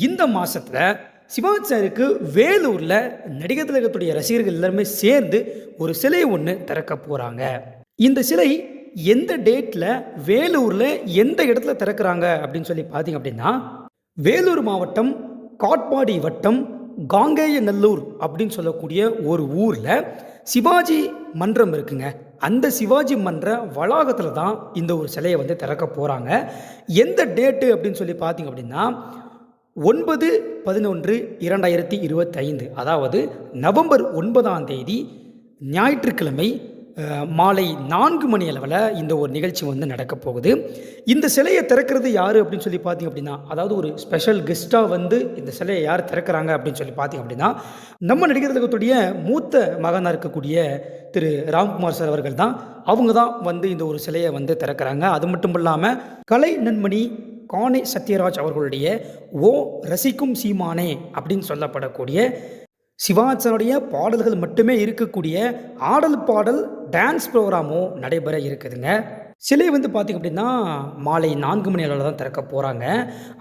இந்த மாசத்துல சிவாஜி சாருக்கு வேலூர்ல நடிகர் திலகத்துடைய ரசிகர்கள் எல்லாருமே சேர்ந்து ஒரு சிலை ஒன்று திறக்க போறாங்க. இந்த சிலை எந்த டேட்ல வேலூர்ல எந்த இடத்துல திறக்கிறாங்க அப்படின்னு சொல்லி பார்த்தீங்க அப்படின்னா, வேலூர் மாவட்டம் காட்பாடி வட்டம் காங்கேயநல்லூர் அப்படின்னு சொல்லக்கூடிய ஒரு ஊர்ல சிவாஜி மன்றம் இருக்குங்க. அந்த சிவாஜி மன்ற வளாகத்தில் தான் இந்த ஒரு சிலையை வந்து திறக்க போகிறாங்க. எந்த டேட்டு அப்படின்னு சொல்லி பார்த்தீங்க அப்படின்னா 9/11/2025, அதாவது நவம்பர் 9ஆம் தேதி ஞாயிற்றுக்கிழமை மாலை 4 மணி அளவில் இந்த ஒரு நிகழ்ச்சி வந்து நடக்க போகுது. இந்த சிலையை திறக்கிறது யார் அப்படின்னு சொல்லி பார்த்தீங்க அப்படின்னா, அதாவது ஒரு ஸ்பெஷல் கெஸ்ட்டாக வந்து இந்த சிலையை யார் திறக்கிறாங்க அப்படின்னு சொல்லி பார்த்தீங்க அப்படின்னா, நம்ம நடிகர் திலகத்துடைய மூத்த மகனாக இருக்கக்கூடிய திரு ராம்குமார் சார் அவர்கள் தான். அவங்க தான் வந்து இந்த ஒரு சிலையை வந்து திறக்கிறாங்க. அது மட்டும் இல்லாமல் கலை நன்மணி காணே சத்யராஜ் அவர்களுடைய ஓ ரசிக்கும் சீமானே அப்படின்னு சொல்லப்படக்கூடிய சிவாஜனுடைய பாடல்கள் மட்டுமே இருக்கக்கூடிய ஆடல் பாடல் டான்ஸ் ப்ரோக்ராமும் நடைபெற இருக்குதுங்க. சிலை வந்து பார்த்திங்க அப்படின்னா மாலை 4 மணி அளவில் தான் திறக்க போகிறாங்க.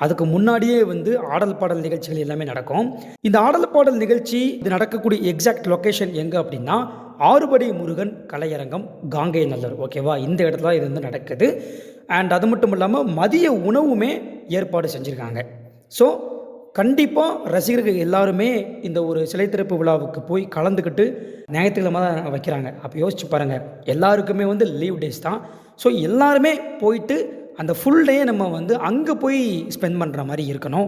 அதுக்கு முன்னாடியே வந்து ஆடல் பாடல் நிகழ்ச்சிகள் எல்லாமே நடக்கும். இந்த ஆடல் பாடல் நிகழ்ச்சி இது நடக்கக்கூடிய எக்ஸாக்ட் லொக்கேஷன் எங்கே அப்படின்னா, ஆறுபடை முருகன் கலையரங்கம் காங்கேயநல்லூர். ஓகேவா, இந்த இடத்துல இது வந்து நடக்குது. அண்ட் அது மட்டும் இல்லாமல் மதிய உணவுமே ஏற்பாடு செஞ்சுருக்காங்க. ஸோ கண்டிப்பாக ரசிகர்கள் எல்லாருமே இந்த ஒரு சிலை திறப்பு விழாவுக்கு போய் கலந்துக்கிட்டு ஞாயிற்றுக்கிழமை தான் வைக்கிறாங்க. அப்போ யோசிச்சு பாருங்கள், எல்லாருக்குமே வந்து லீவ் டேஸ் தான். ஸோ எல்லாருமே போயிட்டு அந்த ஃபுல் டே நம்ம வந்து அங்கே போய் ஸ்பெண்ட் பண்ணுற மாதிரி இருக்கணும்.